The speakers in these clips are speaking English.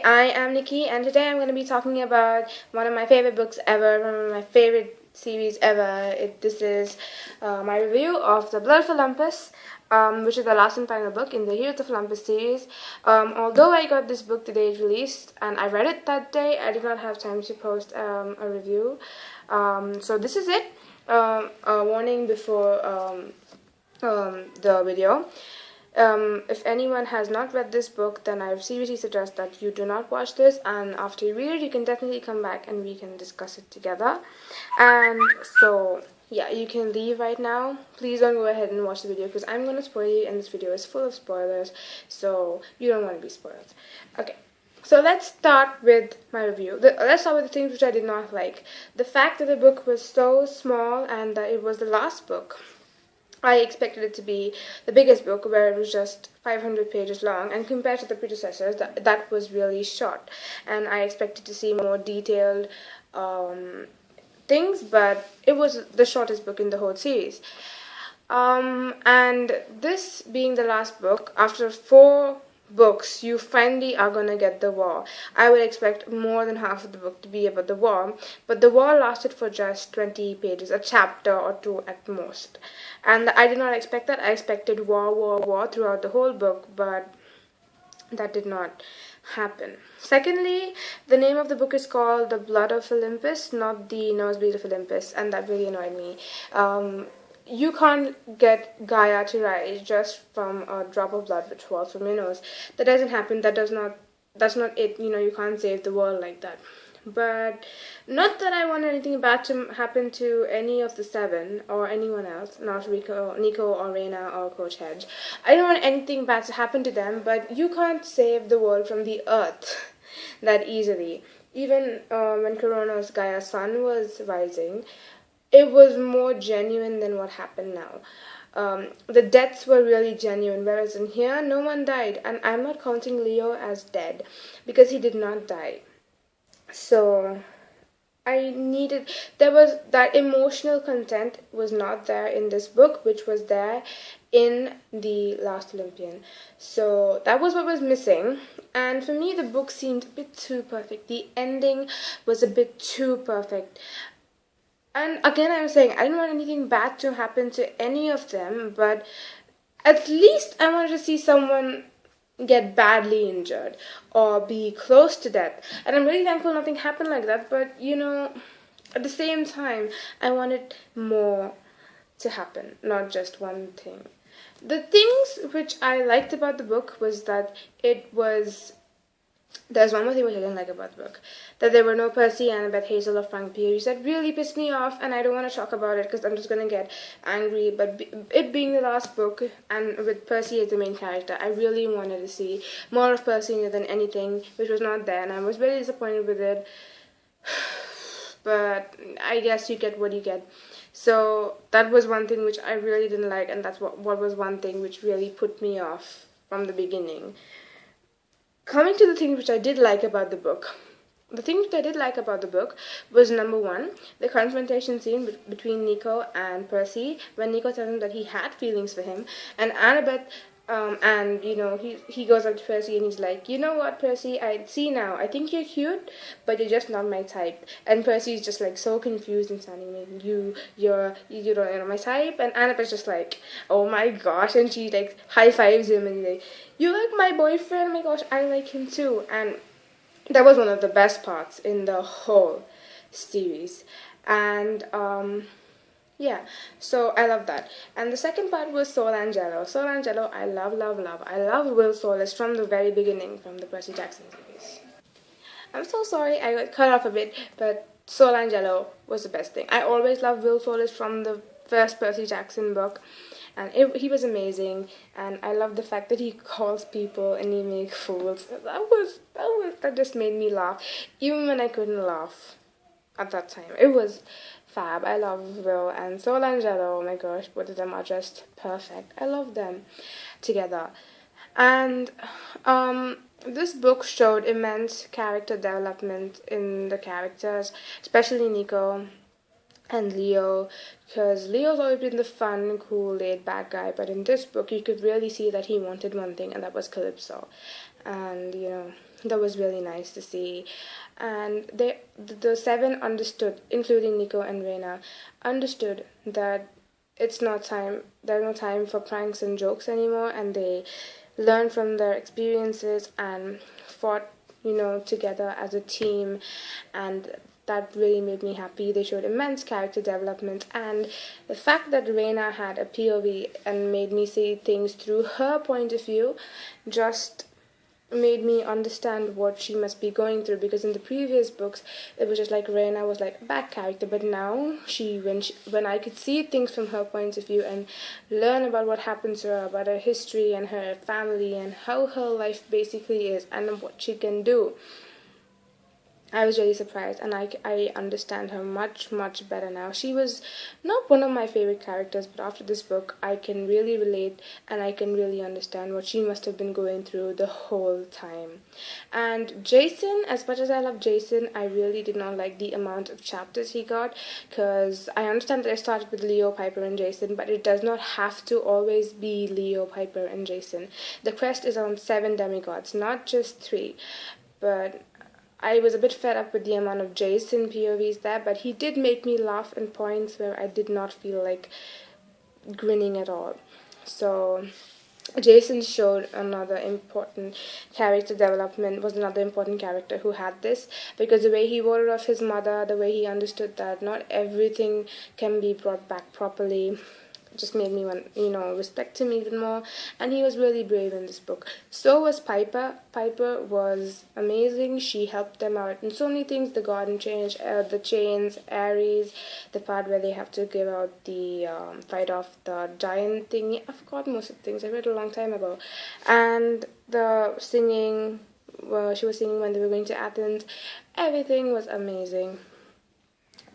I am Nikki, and today I'm going to be talking about one of my favorite books ever, one of my favorite series ever. This is my review of The Blood of Olympus, which is the last and final book in the Heroes of Olympus series. Although I got this book the day it released, and I read it that day, I did not have time to post a review. So this is it. A warning before the video. If anyone has not read this book, then I seriously suggest that you do not watch this, and after you read it, you can definitely come back and we can discuss it together. And so, yeah, you can leave right now. Please don't go ahead and watch the video because I'm going to spoil you, and this video is full of spoilers, so you don't want to be spoiled. Okay. So let's start with my review. Let's start with the things which I did not like. The fact that the book was so small and that it was the last book. I expected it to be the biggest book, where it was just 500 pages long, and compared to the predecessors, that was really short. And I expected to see more detailed things, but it was the shortest book in the whole series. And this being the last book, after 4 books, you finally are gonna get the war. I would expect more than half of the book to be about the war, but the war lasted for just 20 pages, a chapter or 2 at most. And I did not expect that. I expected war throughout the whole book, but that did not happen. Secondly, the name of the book is called The Blood of Olympus, not The Nosebleed of Olympus, and that really annoyed me. You can't get Gaia to rise just from a drop of blood which falls from your nose. That doesn't happen. That's not it. You can't save the world like that. But not that I want anything bad to happen to any of the 7 or anyone else, not Nico or Reina or Coach Hedge. I don't want anything bad to happen to them, but you can't save the world from the earth that easily. Even when Corona's Gaia's sun was rising, it was more genuine than what happened now. The deaths were really genuine, whereas in here, no one died. And I'm not counting Leo as dead, because he did not die. So, there was that emotional content was not there in this book, which was there in The Last Olympian. So, that was what was missing. And for me, the book seemed a bit too perfect. The ending was a bit too perfect. And again, I was saying, I didn't want anything bad to happen to any of them, but at least I wanted to see someone get badly injured or be close to death. And I'm really thankful nothing happened like that, but at the same time, I wanted more to happen, not just one thing. The things which I liked about the book was that there's one more thing which I didn't like about the book. That there were no Percy, Annabeth, Hazel, or Frank Pierce. That really pissed me off, and I don't want to talk about it because I'm just going to get angry. But it being the last book, and with Percy as the main character, I really wanted to see more of Percy than anything, which was not there, and I was very disappointed with it. But I guess you get what you get. So that was one thing which I really didn't like, and that's what was one thing which really put me off from the beginning. Coming to the things which I did like about the book. The thing which I did like about the book was, number 1, the confrontation scene between Nico and Percy, when Nico tells him that he had feelings for him, and Annabeth, he goes up to Percy and he's like, you know what, Percy, I see now, I think you're cute, but you're just not my type. And Percy's just like so confused and standing there, you don't know my type. And Annabeth's just like, oh my gosh, and she like high fives him and he's like, you like my boyfriend? Oh my gosh, I like him too. And that was one of the best parts in the whole series. And yeah, so I love that. And the second part was Sol Angelo. Sol Angelo, I love. I love Will Solis from the very beginning, from the Percy Jackson series. I'm so sorry I got cut off a bit, but Sol Angelo was the best thing. I always loved Will Solis from the first Percy Jackson book, and he was amazing. And I love the fact that he calls people and he makes fools. That just made me laugh, even when I couldn't laugh at that time. It was fab. I love Will and Sol Angelo. Oh my gosh, both of them are just perfect. I love them together. And this book showed immense character development in the characters, especially Nico and Leo, because Leo's always been the fun, cool, laid-back guy, but in this book you could really see that he wanted one thing, and that was Calypso. And That was really nice to see. And the seven understood, including Nico and Reina, understood that it's not time, there's no time for pranks and jokes anymore, and they learned from their experiences and fought, together as a team, and that really made me happy. They showed immense character development, and the fact that Reina had a POV and made me see things through her point of view just made me understand what she must be going through, because in the previous books it was just like Reina was like a bad character, but now when I could see things from her point of view and learn about what happened to her, about her history and her family and how her life basically is and what she can do, I was really surprised, and I understand her much, much better now. She was not one of my favorite characters, but after this book, I can really relate and I can really understand what she must have been going through the whole time. And Jason, as much as I love Jason, I really did not like the amount of chapters he got, because I understand that I started with Leo, Piper, and Jason, but it does not have to always be Leo, Piper, and Jason. The quest is on 7 demigods, not just 3, but I was a bit fed up with the amount of Jason POVs there, but he did make me laugh in points where I did not feel like grinning at all. So Jason showed another important character development, was another important character who had this, because the way he warded off his mother, the way he understood that not everything can be brought back properly, just made me want, respect him even more. And he was really brave in this book. So was Piper. Piper was amazing. She helped them out in so many things. The garden change, the chains, Aries, the part where they have to give out the fight off the giant thingy. I forgot most of the things. I read a long time ago. And the singing, she was singing when they were going to Athens. Everything was amazing.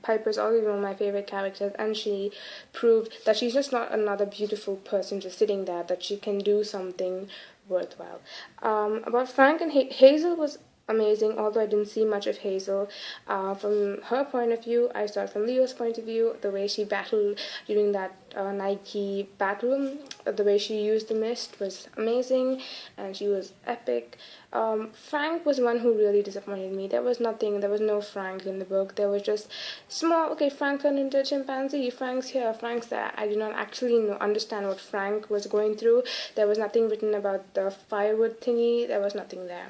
Piper's always one of my favorite characters, and she proved that she's just not another beautiful person just sitting there, that she can do something worthwhile. About Frank and Hazel was amazing, although I didn't see much of Hazel. From her point of view, I saw it from Leo's point of view, the way she battled during that Nike battle, the way she used the mist was amazing, and she was epic. Frank was one who really disappointed me. There was no Frank in the book. There was just Frank turned into a chimpanzee, Frank's here, Frank's there. I did not actually understand what Frank was going through. There was nothing written about the firewood thingy. There was nothing there.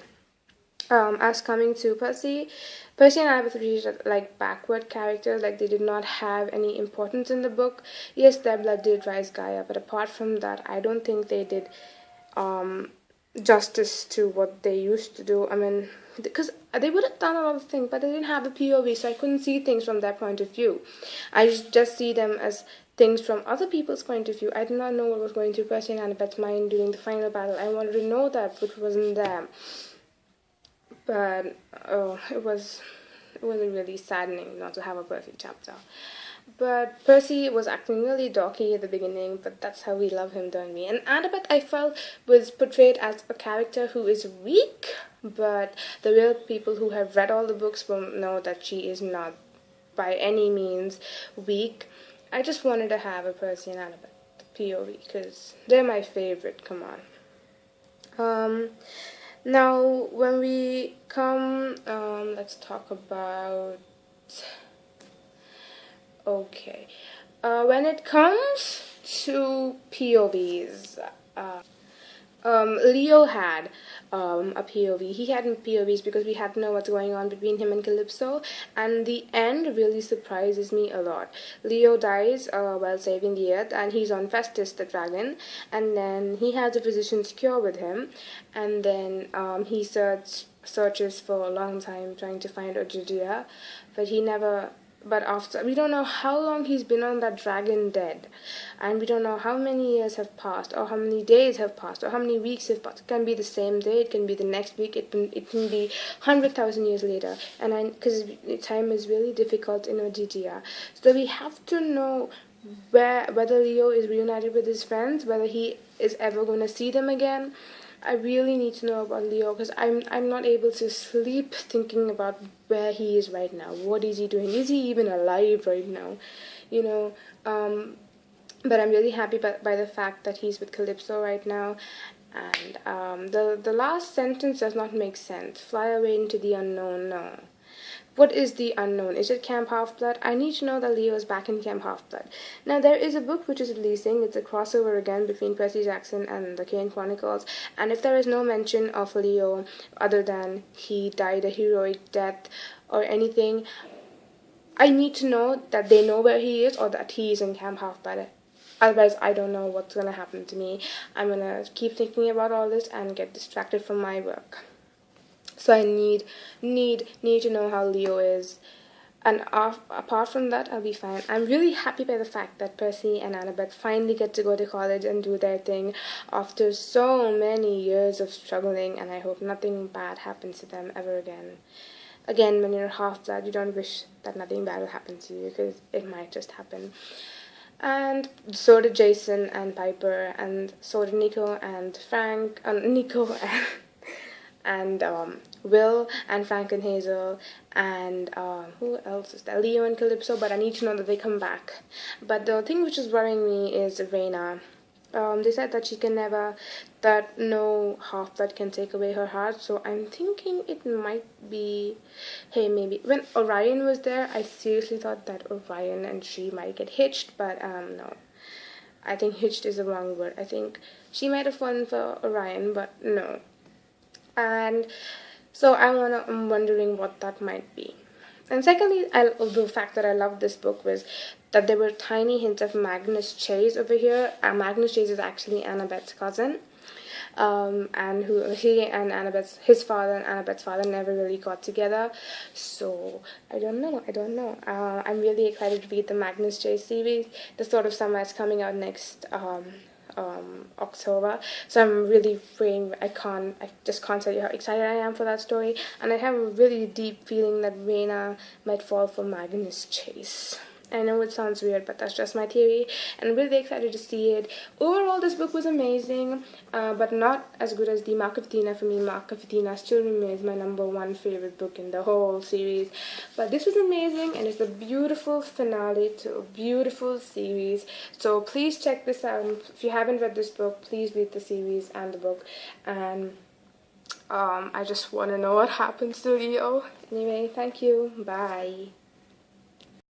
As coming to Percy and I were treated like backward characters, like they did not have any importance in the book. Yes, their blood did rise Gaia, but apart from that, I don't think they did justice to what they used to do. I mean, because they would have done a lot of things, but they didn't have a POV, so I couldn't see things from their point of view. I just see them as things from other people's point of view. I did not know what was going through Percy and Annabeth's mind during the final battle. I wanted to know that, but it wasn't there. But it was really saddening not to have a Percy chapter. But Percy was acting really dorky at the beginning, but that's how we love him, don't we? And Annabeth, I felt, was portrayed as a character who is weak, but the real people who have read all the books will know that she is not by any means weak. I just wanted to have a Percy and Annabeth POV, because they're my favorite, come on. Now, when we come, let's talk about, when it comes to POVs, Leo had a POV. He had POVs because we had to know what's going on between him and Calypso, and the end really surprises me a lot. Leo dies while saving the Earth, and he's on Festus the dragon, and then he has a physician's cure with him, and then he searches for a long time trying to find Ogygia, but after, we don't know how long he's been on that dragon dead, and we don't know how many years have passed, or how many days have passed, or how many weeks have passed. It can be the same day, it can be the next week, it can be 100,000 years later, and because time is really difficult in Ogygia, so we have to know whether Leo is reunited with his friends, whether he is ever going to see them again. I really need to know about Leo, because I'm not able to sleep thinking about where he is right now. What is he doing? Is he even alive right now? But I'm really happy by the fact that he's with Calypso right now. And the last sentence does not make sense. Fly away into the unknown. No. What is the unknown? Is it Camp Half-Blood? I need to know that Leo is back in Camp Half-Blood. Now, there is a book which is releasing. It's a crossover again between Percy Jackson and the Kane Chronicles. And if there is no mention of Leo other than he died a heroic death or anything, I need to know that they know where he is or that he is in Camp Half-Blood. Otherwise, I don't know what's going to happen to me. I'm going to keep thinking about all this and get distracted from my work. So I need to know how Leo is. And apart from that, I'll be fine. I'm really happy by the fact that Percy and Annabeth finally get to go to college and do their thing after so many years of struggling, and I hope nothing bad happens to them ever again. Again, when you're half-blood, you don't wish that nothing bad will happen to you, because it might just happen. And so did Jason and Piper, and so did Nico and Frank, Nico and Will and Frank and Hazel, and who else is there? Leo and Calypso, but I need to know that they come back. But the thing which is worrying me is Reyna. They said that she can never, that no half-blood can take away her heart, so I'm thinking it might be, hey, maybe, when Orion was there, I seriously thought that Orion and she might get hitched, but no. I think hitched is the wrong word. I think she might have fallen for Orion, but no. And so I'm wondering what that might be. And secondly, the fact that I loved this book was that there were tiny hints of Magnus Chase over here. Magnus Chase is actually Annabeth's cousin, and he and his father and Annabeth's father never really got together. So I don't know. I'm really excited to read the Magnus Chase series. The Sword of Summer is coming out next October, so I'm really praying. I just can't tell you how excited I am for that story, and I have a really deep feeling that Reyna might fall for Magnus Chase. I know it sounds weird, but that's just my theory, and I'm really excited to see it. Overall, this book was amazing, but not as good as the Mark of Athena. For me, Mark of Athena still remains my #1 favorite book in the whole series, but this was amazing, and it's a beautiful finale to a beautiful series. So please check this out. If you haven't read this book, please read the series and the book, and I just want to know what happens to Leo. Anyway, thank you. Bye.